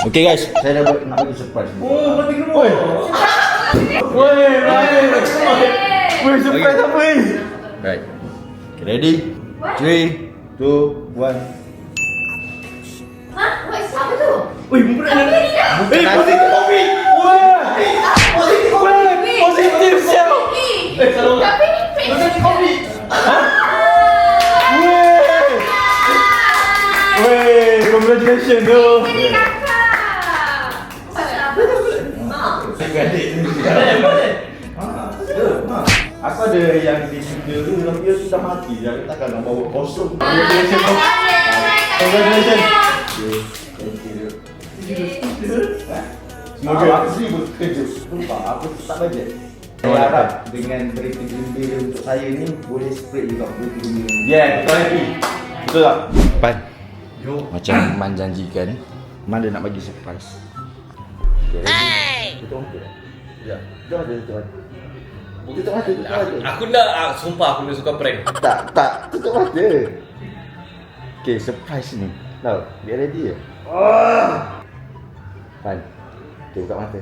Okay guys, saya dah nak bagi surprise. Oh, mati dulu. Woi, surprise apa ni? Right. Okay, ready? 3, 2, 1. Hah? Apa tu? Woi, bukan nak. Positif kopi. Positif siapa? Tapi ni fake. Kopi. Woi, congratulations tu. Jadi kakak. Aku ada yang di studio tu, tapi dia sudah mati. Dia takkan nak bawa kosong. Congratulations. Thank you. Semoga aku seribu terkejut. Sumpah, aku tak bajet. Saya harap dengan berita gembira untuk saya ni boleh spread juga berita gembira. Yeah, betul lagi. Betul tak? Pan. Macam Man janjikan, Man dia nak bagi surprise. Okay, ready? Tutup mata. Ya. Tutup mata, tutup mata. Tutup mata, tutup mata. Aku nak, sumpah aku suka prank. Tak, tutup mata. Okay, surprise ni. Tahu, get ready je. Pan. Okay, buka mata.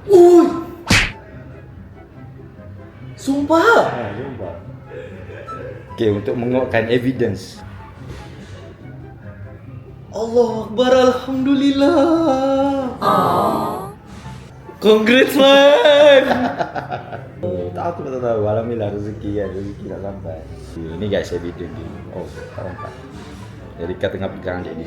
Ui. Sumpah. Jumpa. Okay, untuk menguatkan evidence. Allah Akbar, Alhamdulillah. Congrats man. Tak, aku tak tahu. Alhamdulillah rezeki kan. Rezeki tak sampai. Ini guys evidence ni. Oh, tak nampak. Erika tengah pegang dia ni.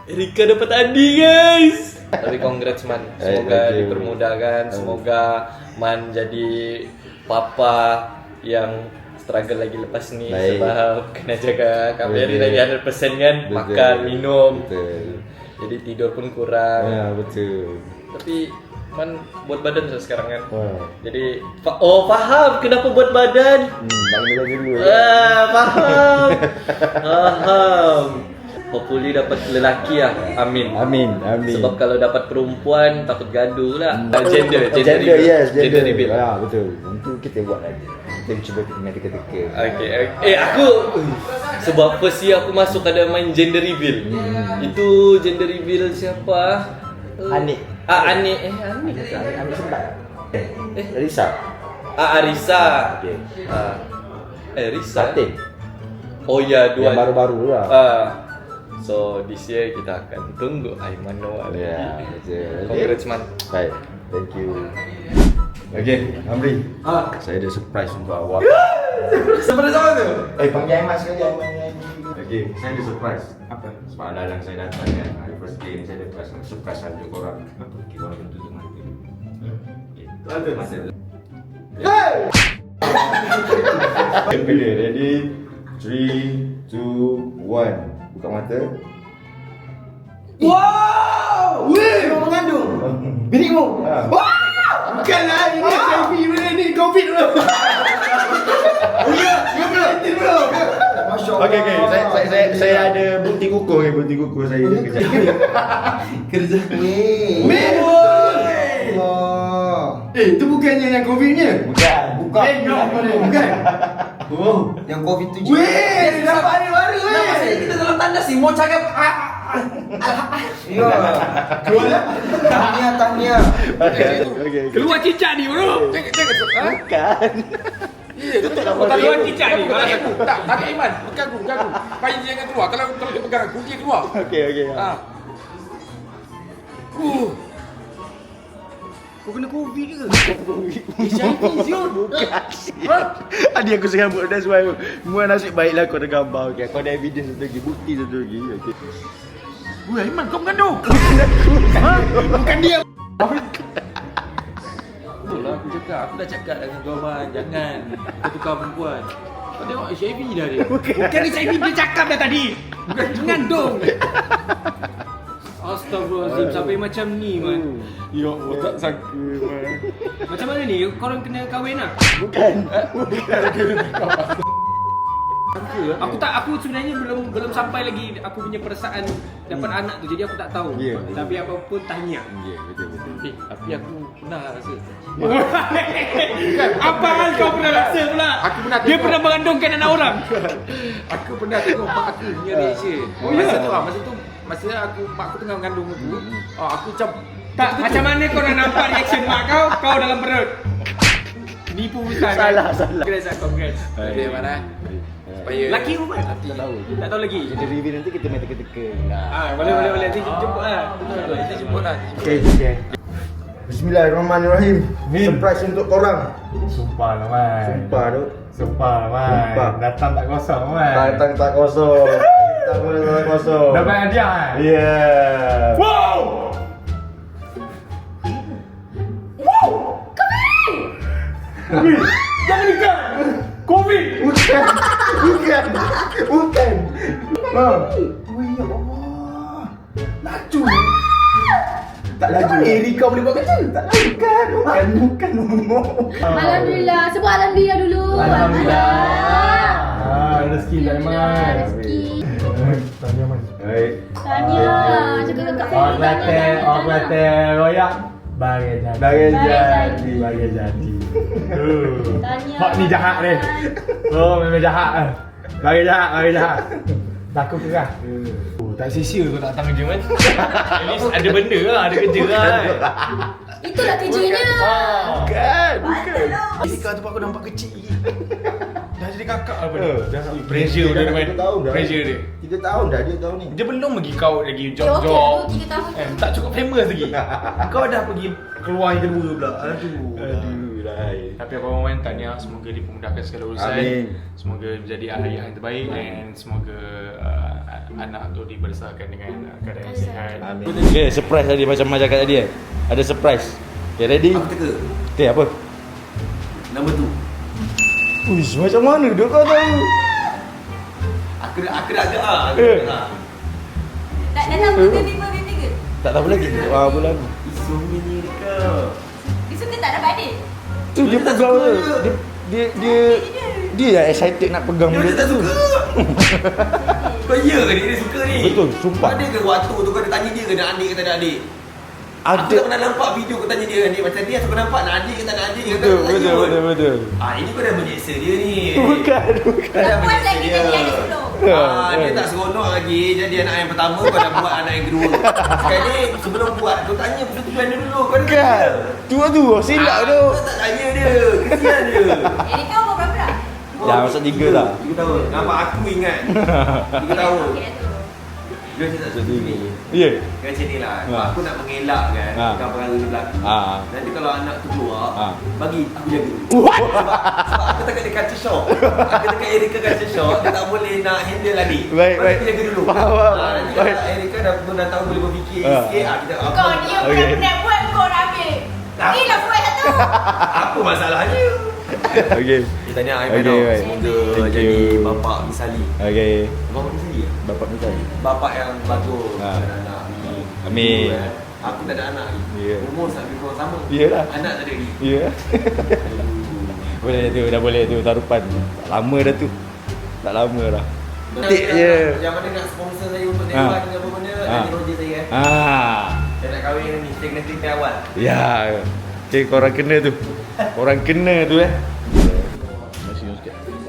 Erika dapat Adi guys. Tapi congrats man. Semoga thank you. dipermudahkan. Semoga Man jadi papa yang struggle lagi lepas ni. Baik. Sebab kena jaga Kak Mary Betul. lagi 100% kan. Betul. Makan, minum. Betul. Jadi tidur pun kurang. Ya, betul. Tapi Man buat badan sekarang kan. Wah. Jadi faham kenapa buat badan. Tak kena jaga dulu. Faham. Faham. Hopefully dapat lelaki lah. Amin. Amin, amin. Sebab kalau dapat perempuan takut gaduh lah. Gender Yes, gender reveal. Ya, betul. Untuk kita buat lagi. Kita cuba dengan teka-teka. Okay. Aku sebab first year aku masuk ada main gender reveal. Itu gender reveal siapa? Anik. Anik. Anik. Anik sempat. Risa. Arisa. Okey. Risa. Satin. Oh ya, dua. Yang baru-baru lah. So this year kita akan tunggu Aiman Noah lagi. Ya, betul. Congrats man. Baik. Thank you. Okay, Amri. Saya ada surprise untuk awak. Surprise apa tu? Panggil Aiman sekali. Okay, saya ada surprise. Apa? Sebab dalam saya datang kan. Hari first day ni saya ada surprise saja korang. Okay, korang kena tutup mata. Okay, mata. Hey! Ready? 3, 2, 1. Buka mata. Wow! Weh, kau mengandung. Binimu. Bukanlah ini HIV benda ni, COVID bro. Ya, bro. Masya-Allah. Okay. Saya ada bukti kukuh ni, bukti kukuh saya ni kerja. Kerja ni. Itu bukannya yang COVID-nya? Bukan. Bukan. Oh, Yang COVID tu je. weh, dapat ni baru weh. Nama saya kita dalam tanda sih mau cakap ya. Tahniah. Okay. Keluar cicak ni bro. Bukan. Keluar cicak ni. Tak, Iman, bukan aku. Pai dia jangan keluar. Kalau dia pegang aku, dia keluar. Okay. Ha. Kau kena COVID ke? HIV siul. Adik aku sekarang buat that's why. Semua nasib baiklah kau ada gambar. Okay, kau ada evidence satu lagi, bukti satu lagi. Okay. Weh, Iman, kau mengandung. Bukan dia. Betul lah aku cakap. Aku dah cakap dengan kau, Man. Jangan kau tukar perempuan. Kau tengok HIV dah dia. Bukan HIV dia cakap dah tadi. Bukan mengandung. Astaghfirullahaladzim, sampai macam ni man. Ya Allah, tak sangka, Man. Macam mana ni? Korang kena kahwin lah? Bukan. Aku sebenarnya belum sampai lagi aku punya perasaan dapat anak tu. Jadi aku tak tahu. Tapi apapun tahniah. Betul. Tapi aku pernah rasa. Apa hal kau pernah rasa pula? Aku pernah Dia tengok. pernah mengandungkan anak orang. Aku pernah tengok mak aku punya reaction. Masa tu masa mak aku tengah mengandung aku. Aku macam Tak, macam mana kau nak nampak reaction mak kau dalam perut? Nipu besar kan? Salah. Congrats. dia mana? Supaya Laki ke perempuan? Tak tahu. Tak tahu lagi. Jadi review nanti kita main teka-teka lah. Boleh. Nanti jemput lah. betul kita jemput lah. Okay. Bismillahirrahmanirrahim. Surprise untuk korang. Sumpah lah Man. Sumpah tu. Sumpah Man. Sumpah. Datang tak kosong Man. Datang tak kosong. Tak boleh tak kosong. Dapat hadiah kan? Yeah. Wow! Jangan nikah! Covid! Bukan. Mam. Oh ya Allah. Laju. Tak laju. Rika boleh buat kecil. Tak laju kan. Bukan. Alhamdulillah. Sebut Alhamdulillah dulu. Rezeki tak Man. Rezeki. Tanya Man. Baik. Tanya. Cakap kat Orang Kelantan royak. Bagai jadi. Tanya. Mak ni jahat ni. Oh memang jahat. Bagai jahat. Takut ke kan? Tak sia-sia kau tak datang kerja Man. At least ada benda lah, ada kerja lah. Itulah kerjanya. Bukan. Rika tu aku nampak kecil. Dah jadi kakak apa ni? Pressure dia Dah 3 tahun dah. Pressure dia. 3 tahun dah dia tahun ni. Dia belum lagi kau lagi Okey lah job-job. tu 3 tahun. Tak cukup famous lagi. Kau dah pergi keluar yang kedua pula. Aduh. Tapi apa pun tahniah, semoga dipermudahkan segala urusan. Amin. Semoga menjadi ayah yang terbaik dan semoga anak tu dibesarkan dengan keadaan yang sihat. Amin. Okay, surprise tadi macam Mak cakap tadi kan. Ada surprise. Okay, ready? Aku teka. Okay, apa? Nombor tu. Uish, macam mana dia kau tahu? Aku dah agak ah. Tak datang baby ke? Tak tahu lagi. Apa lagi? Isunya ni Rika. Disuka tak dapat adik? Tu dia pegang tu. Dia yang excited nak pegang benda tak tu. suka. Kau ya ke dia suka ni? Betul, sumpah. Ada ke waktu tu kau ada tanya dia ke nak adik ke tak nak adik? Aku tak Ada. pernah nampak video kau tanya dia kan ni. Macam dia aku nampak nak adik ke tak nak adik. Dia kata tak tanya. Betul. Ini kau dah menyeksa dia ni. Bukan. Kau dah Tak puas menyeksa lagi dia. jadi adik sebelum. Dia tak seronok lagi. Jadi anak yang pertama kau dah buat anak yang kedua. Sekali sebelum buat kau tanya tujuan dia dulu. Kau dah Kan. Tu silap tu. Kau tak tanya dia. Kesian dia. Erika umur berapa dah? Dah masuk 3 dah. 3 tahun. Nampak aku ingat. 3 tahun. Okey dah tu. Dia tak suka ni. Ya. Macam ni lah. Ha. Aku nak mengelak kan. Perkara ni berlaku. Nanti kalau anak tu keluar, bagi aku jaga. Sebab aku takut dia kacau shock. Aku takut Erika kacau shock. Dia tak boleh nak handle lagi. Baik. Aku jaga dulu. Faham. Nanti kalau Erika dah tahu boleh berfikir sikit. Kita Kau ni yang budak-budak buat kau nak ambil. Ni dah buat satu. Apa masalahnya? Okay. Kita tanya Okay, Aiman baik. semoga Thank jadi you. bapak misali. Okay. Bapak misali ya? Bapak ni tadi. Bapak yang bagus. Ha. Ada anak. Amin. Dulu, aku tak ada anak lagi. Ya. Umur sampai kau sama. Yalah. Anak tak ada lagi. Ya. Boleh tu, dah boleh tu tarupan. Tak lama dah tu. Tak lama dah. Tik je. Yang mana nak sponsor saya untuk Ha. dewan dengan apa benda, Ha. nanti Roger saya kan. Saya nak kahwin dengan ni, saya kena cerita awal. Ya. Okay, korang kena tu. Korang kena tu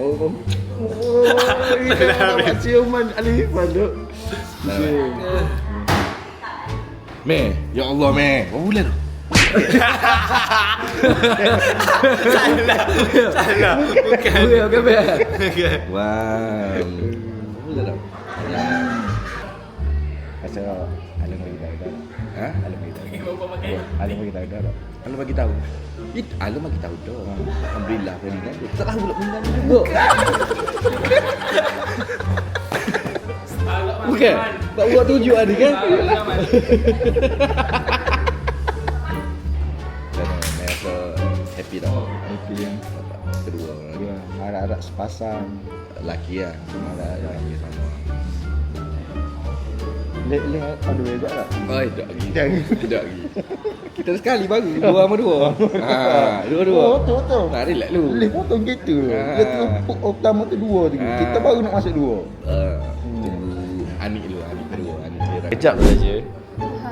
Oh. Ciuman Alif Banduk. Meh, ya Allah Meh. Berapa bulan tu? Salah. Bukan Meh. Wow. Berapa bulan tu? Asal Alam bagi tahu dah. Ha? Alam bagi tahu. Alam bagi tahu dah. Alam bagi tahu. Alam bagi tahu dah. Alhamdulillah kali kan. Tak tahu pula meninggal juga. Bukan. Tak buat tunjuk ada kan? Saya rasa happy dah. Happy yang kedua. Harap-harap sepasang lelaki lah. Harap lelaki sama. Lihat ada beza tak? Oi, tak lagi. Jangan. Tidak lagi. Kita sekali baru. Dua sama dua. Dua-dua. Betul. Nah, relax lu. Boleh potong gitu. Dia terpuk pertama tu dua tu. Kita baru nak masuk dua. Tunggu Anik dulu, Anik kedua, Anik dia. Kejap saja.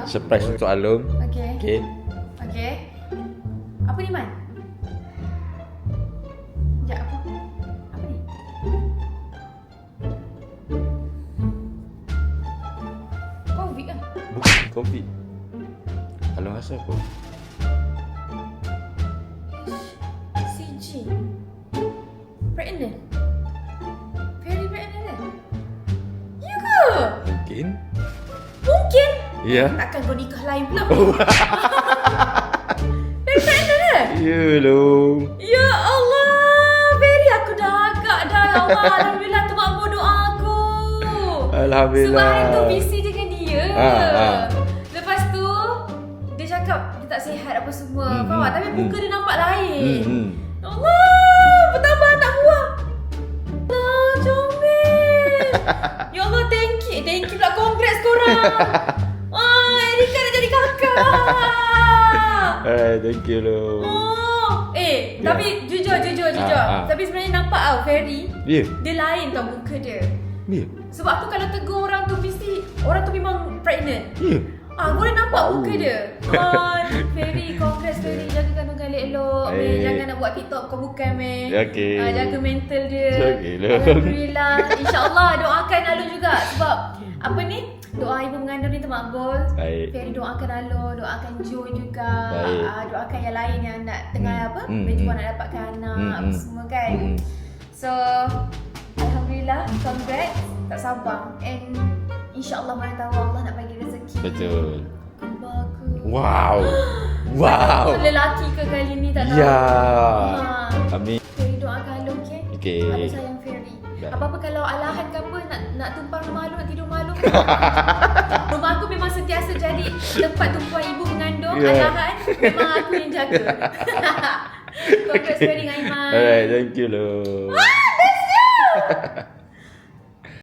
Surprise untuk Alung. Okey. Okey. Okey. Apa ni, Man? Sekejap, apa ni? Covid lah. Bukan Covid. Alung rasa apa? CG. Pregnant. Very pregnant kan? Ya ke? Mungkin. Mungkin. Ya. Takkan kau nikah lain pula. Very pregnant kan? Ya, Long. Ya Allah, Very aku dah agak dah ya Allah. Alhamdulillah tu makbul doa aku. Alhamdulillah. Sebab hari tu busy dengan dia. Ha. Lepas tu dia cakap dia tak sihat apa semua. Faham tak? Tapi muka dia nampak lain. Ya Allah, bertambah anak buah. Allah, comel. Ya Allah, thank you. Thank you pula, congrats korang. Erika dah jadi kakak. Thank you, Long. Tapi jujur. Tapi sebenarnya nampak tau Ferry. Ya. Dia lain tau muka dia. Ya. Sebab aku kalau tegur orang tu mesti orang tu memang pregnant. Ya. Boleh nampak muka dia. Ferry, congrats Ferry. Jaga kandungan elok. Jangan nak buat TikTok kau bukan meh. Okey. Jaga mental dia. Okey lah. Alhamdulillah. InsyaAllah doakan Alun juga. Sebab apa ni? Doa ibu mengandung ni termakbul. Baik. Ferry doakan Alun, doakan Jo juga. Baik. Doakan yang lain yang nak tengah berjuang nak dapatkan anak apa semua kan. So alhamdulillah, congrats. Tak sabar. And InsyaAllah mana tahu Allah nak bagi rezeki. Betul. Kembar ke? Wow. Tak Wow. tahu lelaki ke kali ni tak tahu. Ya. Ha. Amin. Ferry doakan Alun, okey? Okey. Alun sayang Ferry. Baik. Apa-apa kalau alahan ke apa nak tumpang rumah Alun, nak tidur rumah Alun. Rumah aku memang sentiasa jadi tempat tumpuan ibu mengandung. Ya. Alahan memang aku yang jaga. Congrats Ferry dengan Iman. Alright, thank you, Long. Best you!